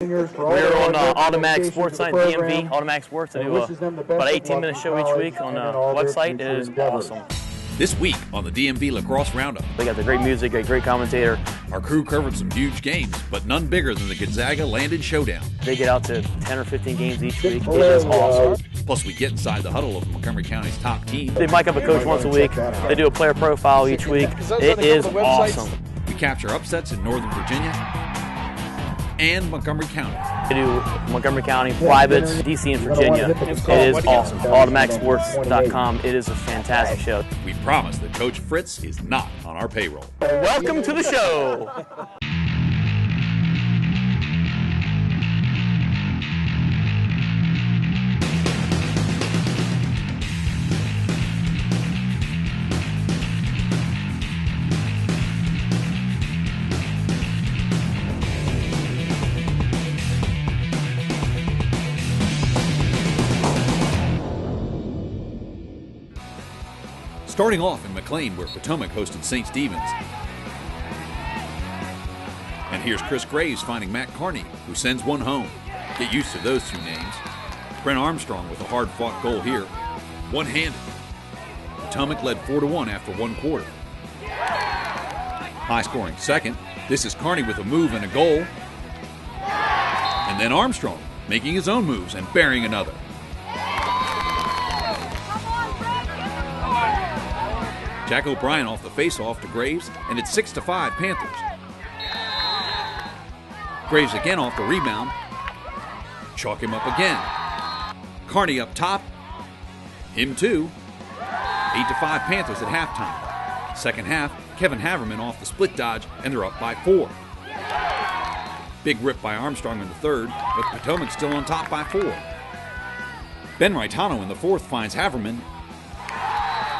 We're on Automatic Sports Night, DMV, Automatic Sports. I do about an 18-minute show each week on the website. It is awesome. This week on the DMV Lacrosse Roundup. They got the great music, a great commentator. Our crew covered some huge games, but none bigger than the Gonzaga Landon showdown. They get out to 10 or 15 games each week. It is awesome. Plus, we get inside the huddle of Montgomery County's top team. They mic up a coach once a week. They do a player profile each week. It is awesome. We capture upsets in Northern Virginia and Montgomery County. They do Montgomery County, privates, DC, and Virginia. It is awesome. AutomaticSports.com. It is a fantastic show. We promise that Coach Fritz is not on our payroll. Welcome to the show. Starting off in McLean, where Potomac hosted St. Stephen's. And here's Chris Graves finding Matt Carney, who sends one home. Get used to those two names. Brent Armstrong with a hard-fought goal here. One-handed. Potomac led 4-1 after one quarter. High-scoring second. This is Carney with a move and a goal. And then Armstrong making his own moves and burying another. Jack O'Brien off the face-off to Graves, and it's 6-5 Panthers. Graves again off the rebound. Chalk him up again. Carney up top. Him too. 8-5 Panthers at halftime. Second half, Kevin Haverman off the split dodge, and they're up by 4. Big rip by Armstrong in the third, but Potomac still on top by 4. Ben Raitano in the fourth finds Haverman,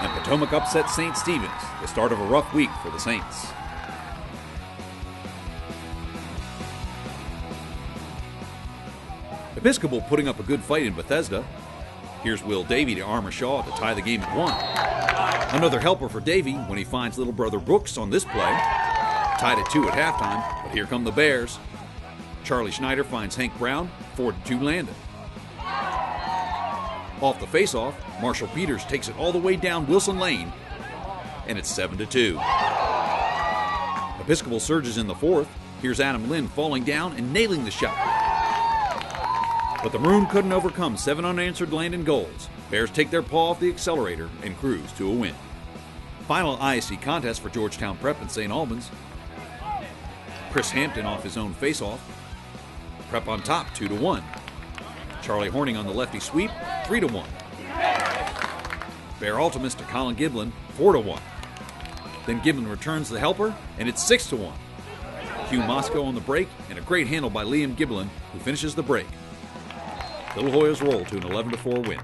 and Potomac upsets St. Stephen's, the start of a rough week for the Saints. Episcopal putting up a good fight in Bethesda. Here's Will Davey to Armour Shaw to tie the game at 1. Another helper for Davey when he finds little brother Brooks on this play. Tied at 2 at halftime, but here come the Bears. Charlie Schneider finds Hank Brown, 4-2 Landon. Off the faceoff, Marshall Peters takes it all the way down Wilson Lane, and it's 7-2. Episcopal surges in the fourth. Here's Adam Lynn falling down and nailing the shot. But the Maroon couldn't overcome 7 unanswered Landon goals. Bears take their paw off the accelerator and cruise to a win. Final ISC contest for Georgetown Prep and St. Albans. Chris Hampton off his own faceoff. Prep on top, 2-1. Charlie Horning on the lefty sweep, 3-1. Bear Ultimus to Colin Giblin, 4-1. Then Giblin returns the helper, and it's 6-1. Hugh Moscow on the break, and a great handle by Liam Giblin, who finishes the break. Little Hoyas roll to an 11-4 win.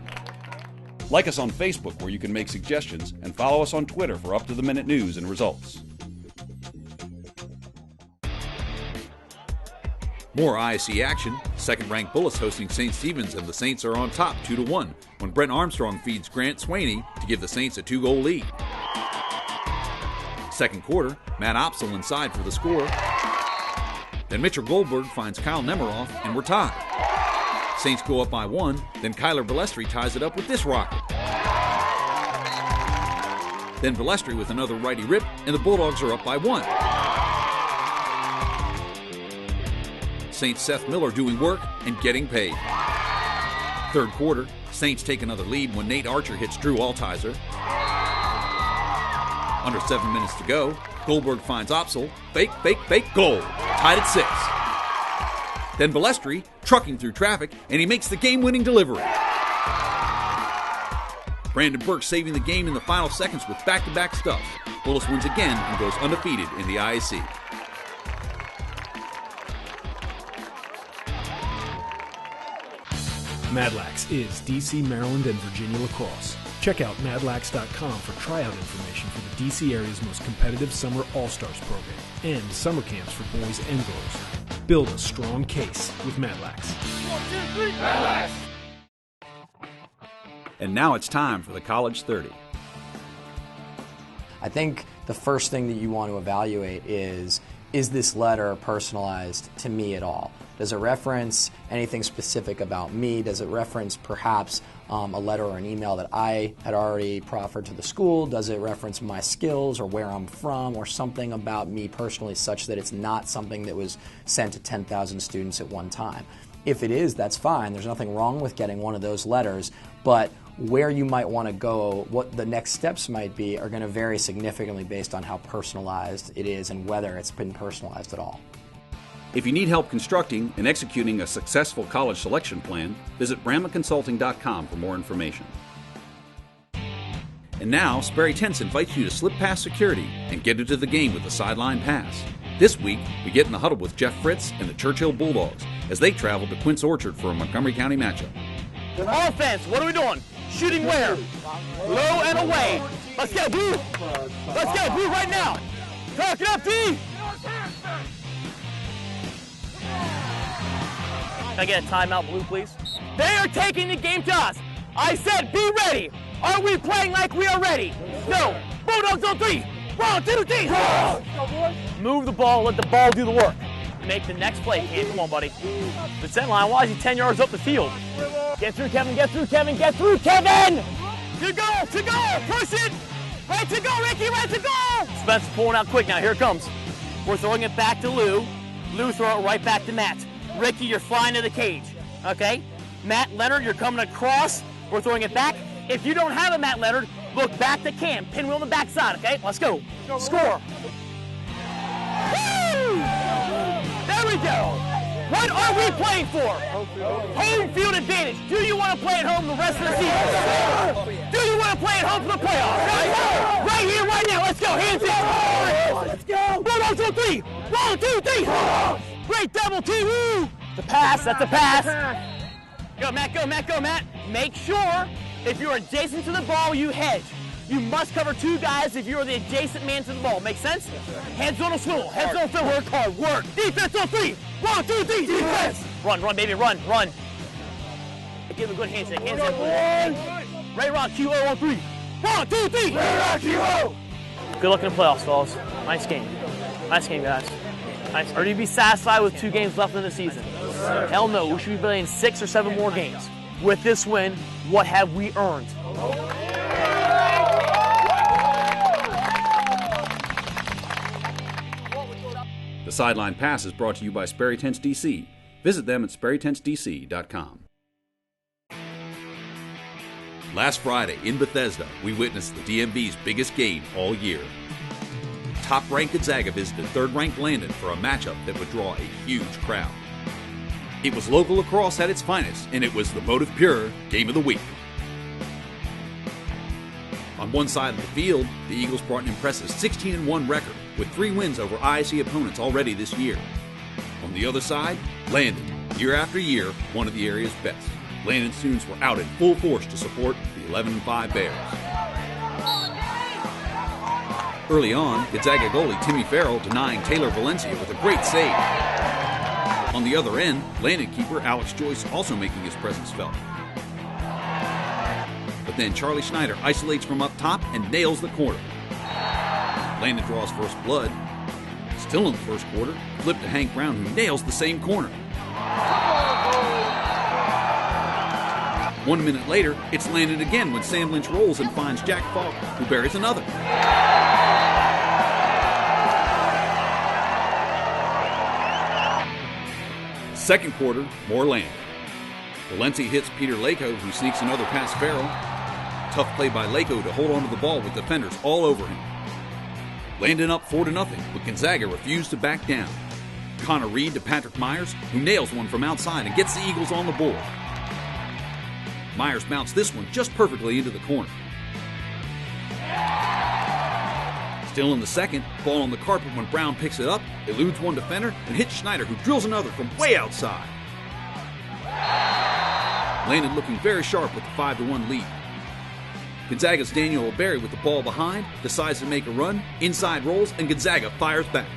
Like us on Facebook, where you can make suggestions, and follow us on Twitter for up-to-the-minute news and results. More ISC action. Second-ranked Bullets hosting St. Stephen's, and the Saints are on top 2-1 when Brent Armstrong feeds Grant Swaney to give the Saints a 2-goal lead. Second quarter, Matt Opsel inside for the score. Then Mitchell Goldberg finds Kyle Nemiroff, and we're tied. Saints go up by 1, then Kyler Balestri ties it up with this rocket. Then Balestri with another righty rip, and the Bulldogs are up by 1. Saints Seth Miller doing work and getting paid. Third quarter, Saints take another lead when Nate Archer hits Drew Altizer. Under 7 minutes to go, Goldberg finds Opsel, fake, goal, tied at 6. Then Balestri, trucking through traffic, and he makes the game-winning delivery. Brandon Burke saving the game in the final seconds with back-to-back stuff. Bullis wins again and goes undefeated in the IAC. Madlax is DC, Maryland, and Virginia lacrosse. Check out madlax.com for tryout information for the DC area's most competitive summer All-Stars program and summer camps for boys and girls. Build a strong case with Madlax. 1, 2, 3, Madlax! And now it's time for the College 30. I think the first thing that you want to evaluate is this letter personalized to me at all? Does it reference anything specific about me? Does it reference perhaps a letter or an email that I had already proffered to the school? Does it reference my skills or where I'm from or something about me personally such that it's not something that was sent to 10,000 students at one time? If it is, that's fine. There's nothing wrong with getting one of those letters, but where you might want to go, what the next steps might be, are going to vary significantly based on how personalized it is and whether it's been personalized at all. If you need help constructing and executing a successful college selection plan, visit BrahmaConsulting.com for more information. And now, Sperry Tents invites you to slip past security and get into the game with the sideline pass. This week, we get in the huddle with Jeff Fritz and the Churchill Bulldogs as they travel to Quince Orchard for a Montgomery County matchup. Offense, what are we doing? Shooting where? Low and away. Let's get blue. Let's get blue right now. Talk it up, D. Can I get a timeout, blue, please? They are taking the game to us. I said be ready. Are we playing like we are ready? No. Bulldogs on 3. 1, 2, 3. Move the ball, let the ball do the work. Make the next play, kid. Come on, buddy. The center line, why is he 10 yards up the field? Get through, Kevin. Get through, Kevin. Get through, Kevin! To go! Push it! Right to go, Ricky, right to go! Spencer pulling out quick now. Here it comes. We're throwing it back to Lou. Lou throw it right back to Matt. Ricky, you're flying to the cage, okay? Matt Leonard, you're coming across. We're throwing it back. If you don't have a Matt Leonard, look back to Cam. Pinwheel on the backside, okay? Let's go. Score. Woo! There we go. What are we playing for? Home field advantage. Do you want to play at home the rest of the season? Do you want to play at home for the playoffs? Right here, right now. Let's go. Hands in. Let's go. 1, 2, 3. 1, 2, 3. Great double team. Woo! The pass. That's a pass. Go, Matt. Go, Matt. Go, Matt. Make sure if you're adjacent to the ball, you hedge. You must cover 2 guys if you're the adjacent man to the ball. Make sense? Heads on a swivel. Heads on a swivel. Work hard. Work. Defense on 3. 1, 2, 3. Defense. Run, baby. Run. Give him a good handshake. Hands in. Ray Rock, QO on 3. 1, 2, 3. Ray Rock, QO. Good luck in the playoffs, fellas. Nice game. Nice game, guys. Nice. Are you be satisfied with 2 games left in the season? Hell no. We should be playing 6 or 7 more games. With this win, what have we earned? The Sideline Pass is brought to you by Sperry Tents DC. Visit them at SperryTentsDC.com. Last Friday in Bethesda, we witnessed the DMV's biggest game all year. Top-ranked Gonzaga visited third-ranked Landon for a matchup that would draw a huge crowd. It was local lacrosse at its finest, and it was the Motive Pure Game of the Week. On one side of the field, the Eagles brought an impressive 16-1 record with 3 wins over ISE opponents already this year. On the other side, Landon, year after year, one of the area's best. Landon students were out in full force to support the 11-5 Bears. Early on, Gonzaga goalie Timmy Farrell denying Taylor Valencia with a great save. On the other end, Landon keeper Alex Joyce also making his presence felt. But then Charlie Schneider isolates from up top and nails the corner. Landon draws first blood. Still in the first quarter, flip to Hank Brown, who nails the same corner. 1 minute later, it's Landon again when Sam Lynch rolls and finds Jack Falk, who buries another. Second quarter, more Landon. Valencia hits Peter Lako, who sneaks another past Farrell. Tough play by Lako to hold onto the ball with defenders all over him. Landon up 4-0, but Gonzaga refused to back down. Connor Reed to Patrick Myers, who nails one from outside and gets the Eagles on the board. Myers mounts this one just perfectly into the corner. Still in the second, ball on the carpet when Brown picks it up, eludes one defender, and hits Schneider, who drills another from way outside. Landon looking very sharp with the 5-1 lead. Gonzaga's Daniel O'Berry with the ball behind, decides to make a run, inside rolls, and Gonzaga fires back.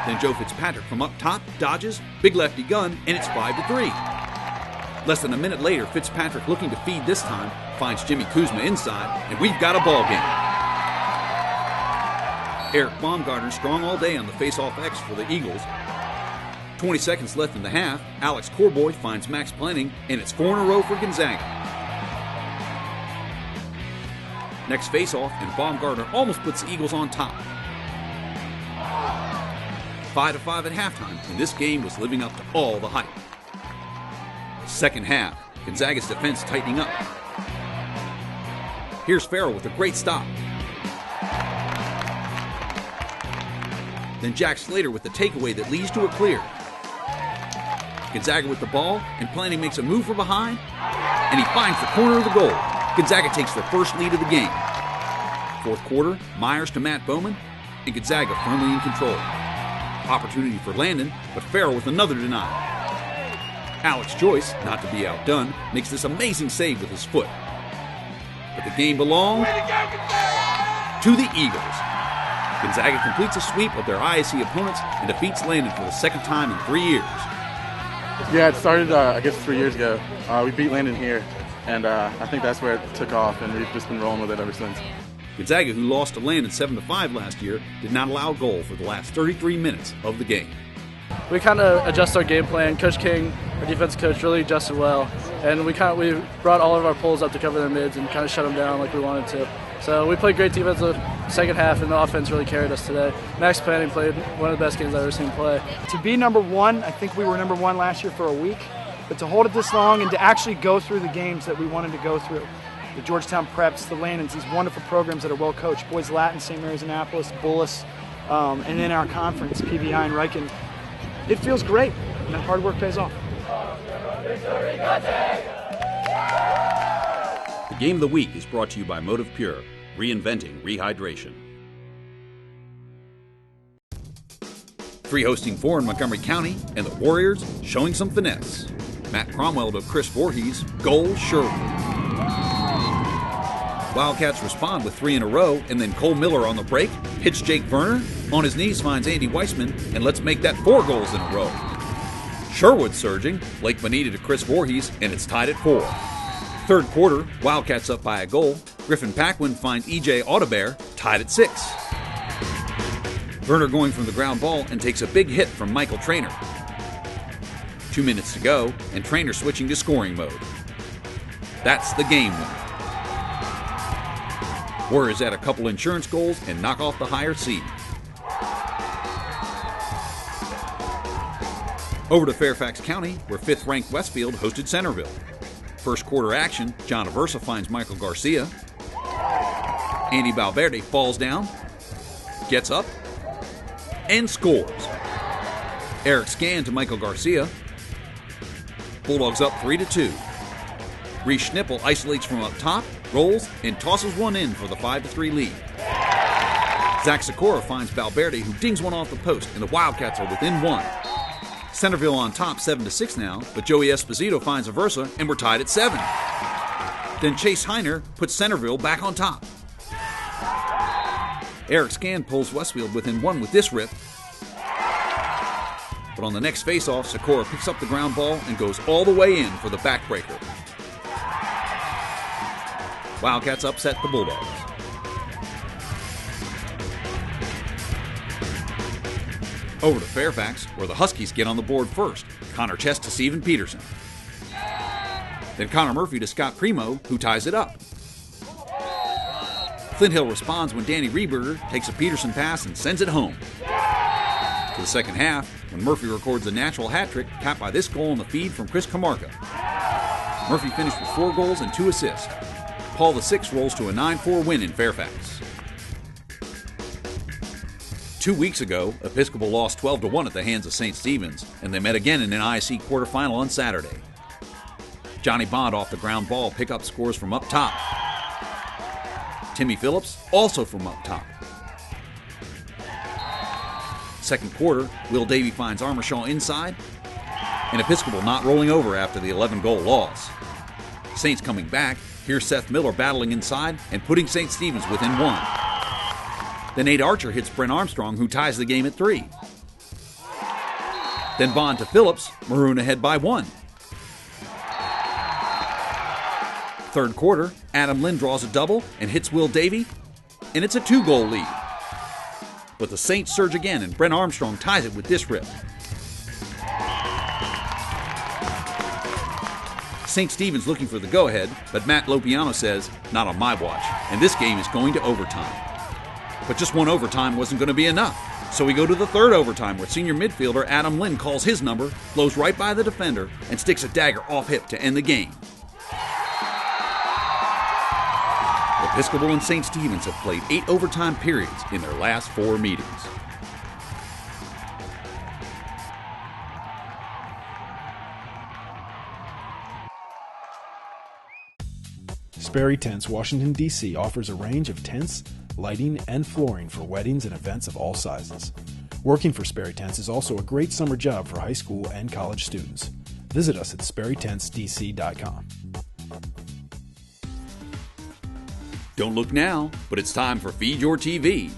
Then Joe Fitzpatrick from up top dodges, big lefty gun, and it's 5-3. Less than a minute later, Fitzpatrick, looking to feed this time, finds Jimmy Kuzma inside, and we've got a ball game. Eric Baumgartner strong all day on the face-off X for the Eagles. 20 seconds left in the half, Alex Corboy finds Max Planning, and it's 4 in a row for Gonzaga. Next face-off, and Baumgartner almost puts the Eagles on top. 5-5 at halftime, and this game was living up to all the hype. Second half, Gonzaga's defense tightening up. Here's Farrell with a great stop. Then Jack Slater with the takeaway that leads to a clear. Gonzaga with the ball, and Planning makes a move from behind, and he finds the corner of the goal. Gonzaga takes their first lead of the game. Fourth quarter, Myers to Matt Bowman, and Gonzaga firmly in control. Opportunity for Landon, but Farrell with another denial. Alex Joyce, not to be outdone, makes this amazing save with his foot. But the game belongs to the Eagles. Gonzaga completes a sweep of their ISC opponents and defeats Landon for the second time in 3 years. Yeah, it started, I guess, 3 years ago. We beat Landon here, and I think that's where it took off, and we've just been rolling with it ever since. Gonzaga, who lost to Landon 7-5 last year, did not allow a goal for the last 33 minutes of the game. We kind of adjust our game plan. Coach King, our defense coach, really adjusted well, and we brought all of our pulls up to cover their mids and kind of shut them down like we wanted to. So we played great defense the second half, and the offense really carried us today. Max Planning played one of the best games I've ever seen play. To be number one, I think we were number one last year for a week, but to hold it this long and to actually go through the games that we wanted to go through, the Georgetown Preps, the Landons, these wonderful programs that are well coached, Boys Latin, St. Mary's Annapolis, Bullis, and then our conference, PBI and Riken. It feels great, and that hard work pays off. The Game of the Week is brought to you by Motive Pure, reinventing rehydration. 3 hosting 4 in Montgomery County, and the Warriors showing some finesse. Matt Cromwell to Chris Voorhees, goal Sherwood. Wildcats respond with 3 in a row, and then Cole Miller on the break hits Jake Verner, on his knees finds Andy Weissman, and let's make that 4 goals in a row. Sherwood surging, Blake Bonita to Chris Voorhees, and it's tied at 4. Third quarter, Wildcats up by a goal. Griffin Paquin finds E.J. Audebert, tied at 6. Verner going from the ground ball and takes a big hit from Michael Traynor. 2 minutes to go, and Traynor switching to scoring mode. That's the game winner. Warriors add a couple insurance goals and knock off the higher seed. Over to Fairfax County, where 5th-ranked Westfield hosted Centerville. First quarter action, John Aversa finds Michael Garcia. Andy Valverde falls down, gets up, and scores. Eric Scan to Michael Garcia. Bulldogs up 3-2. Reese Schnippel isolates from up top, rolls, and tosses one in for the 5-3 lead. Zach Sikora finds Valverde, who dings one off the post, and the Wildcats are within 1. Centerville on top 7-6 now, but Joey Esposito finds Aversa, and we're tied at 7. Then Chase Heiner puts Centerville back on top. Eric Scan pulls Westfield within 1 with this rip. But on the next faceoff, Sikora picks up the ground ball and goes all the way in for the backbreaker. Wildcats upset the Bulldogs. Over to Fairfax, where the Huskies get on the board first. Connor Chest to Steven Peterson. Then Connor Murphy to Scott Primo, who ties it up. Flint Hill responds when Danny Rieberger takes a Peterson pass and sends it home. To the second half, when Murphy records a natural hat trick, capped by this goal on the feed from Chris Camarca. Murphy finished with 4 goals and 2 assists. Paul VI rolls to a 9-4 win in Fairfax. 2 weeks ago, Episcopal lost 12-1 at the hands of St. Stephen's, and they met again in an ISC quarterfinal on Saturday. Johnny Bond off the ground ball pickup scores from up top. Timmy Phillips also from up top. Second quarter, Will Davey finds Armershaw inside, and Episcopal not rolling over after the 11-goal loss. Saints coming back, here's Seth Miller battling inside and putting St. Stephen's within 1. Then Nate Archer hits Brent Armstrong, who ties the game at 3. Then Bond to Phillips, Maroon ahead by 1. Third quarter, Adam Lynn draws a double and hits Will Davey, and it's a 2-goal lead. But the Saints surge again, and Brent Armstrong ties it with this rip. St. Stephen's looking for the go-ahead, but Matt Lopiano says, not on my watch, and this game is going to overtime. But just one overtime wasn't going to be enough. So we go to the third overtime where senior midfielder Adam Lynn calls his number, flows right by the defender, and sticks a dagger off hip to end the game. Episcopal and St. Stephen's have played 8 overtime periods in their last 4 meetings. Sperry Tents, Washington, D.C. offers a range of tents, lighting, and flooring for weddings and events of all sizes. Working for Sperry Tents is also a great summer job for high school and college students. Visit us at sperrytentsdc.com. Don't look now, but it's time for Feed Your TV.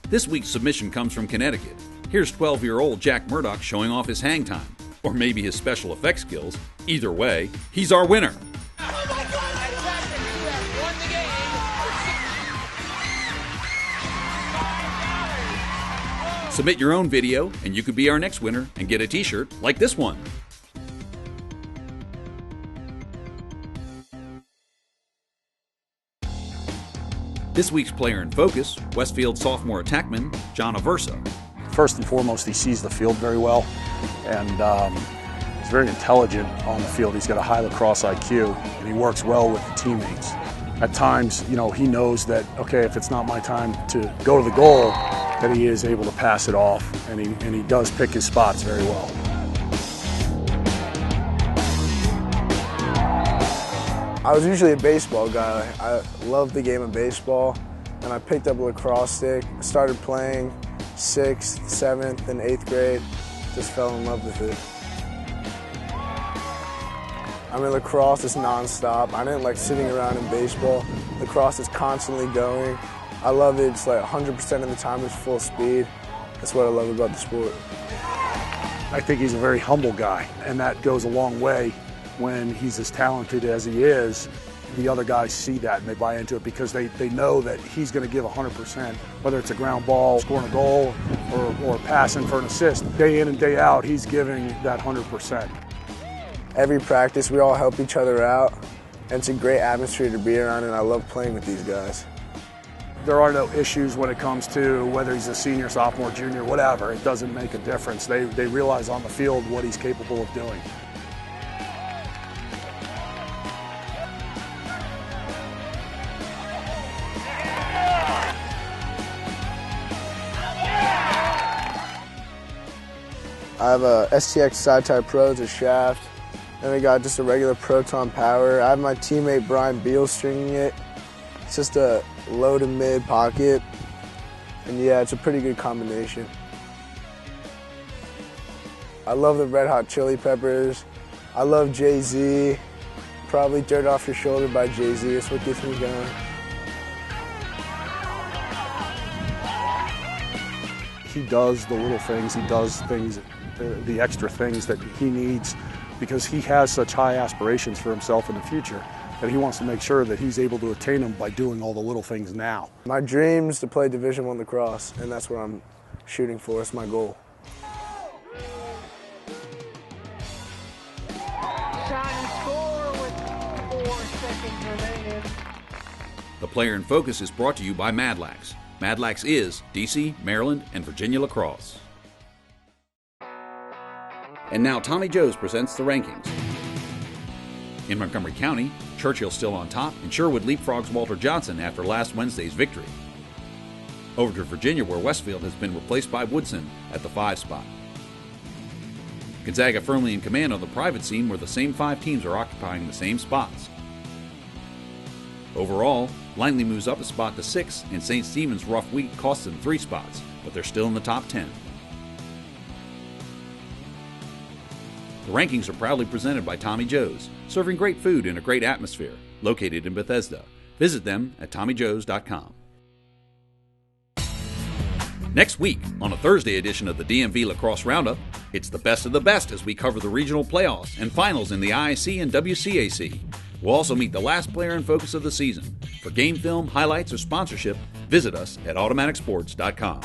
This week's submission comes from Connecticut. Here's 12-year-old Jack Murdoch showing off his hang time, or maybe his special effects skills. Either way, he's our winner. Submit your own video, and you could be our next winner and get a t-shirt like this one. This week's player in focus, Westfield sophomore attackman John Aversa. First and foremost, he sees the field very well, and he's very intelligent on the field. He's got a high lacrosse IQ, and he works well with the teammates. At times, he knows that, okay, if it's not my time to go to the goal, that he is able to pass it off, and he does pick his spots very well. I was usually a baseball guy. I loved the game of baseball, and I picked up a lacrosse stick. I started playing 6th, 7th, and 8th grade. Just fell in love with it. I mean, lacrosse is nonstop. I didn't like sitting around in baseball. Lacrosse is constantly going. I love it. It's like 100% of the time it's full speed. That's what I love about the sport. I think he's a very humble guy, and that goes a long way when he's as talented as he is. The other guys see that and they buy into it because they know that he's going to give 100%, whether it's a ground ball, scoring a goal, or passing for an assist. Day in and day out, he's giving that 100%. Every practice, we all help each other out, and it's a great atmosphere to be around, and I love playing with these guys. There are no issues when it comes to whether he's a senior, sophomore, junior, whatever. It doesn't make a difference. They realize on the field what he's capable of doing. I have a STX side-tie Pro, it's a shaft. Then we got just a regular Proton Power. I have my teammate Brian Beal stringing it. It's just a low to mid pocket. And yeah, it's a pretty good combination. I love the Red Hot Chili Peppers. I love Jay-Z. Probably Dirt Off Your Shoulder by Jay-Z. That's what gets me going. He does the little things, he does things, the extra things that he needs because he has such high aspirations for himself in the future that he wants to make sure that he's able to attain them by doing all the little things now. My dream is to play Division I lacrosse, and that's what I'm shooting for. It's my goal. Shot and score with 4 seconds remaining. The Player in Focus is brought to you by Madlax. Madlax is DC, Maryland, and Virginia lacrosse. And now Tommy Joes presents the rankings. In Montgomery County, Churchill still on top, and Sherwood leapfrogs Walter Johnson after last Wednesday's victory. Over to Virginia, where Westfield has been replaced by Woodson at the 5 spot. Gonzaga firmly in command on the private scene, where the same 5 teams are occupying the same spots. Overall, Langley moves up a spot to 6, and St. Stephen's rough week costs them 3 spots, but they're still in the top 10. The rankings are proudly presented by Tommy Joes, serving great food in a great atmosphere, located in Bethesda. Visit them at TommyJoes.com. Next week, on a Thursday edition of the DMV Lacrosse Roundup, it's the best of the best as we cover the regional playoffs and finals in the IAC and WCAC. We'll also meet the last player in focus of the season. For game film, highlights, or sponsorship, visit us at automaticsports.com.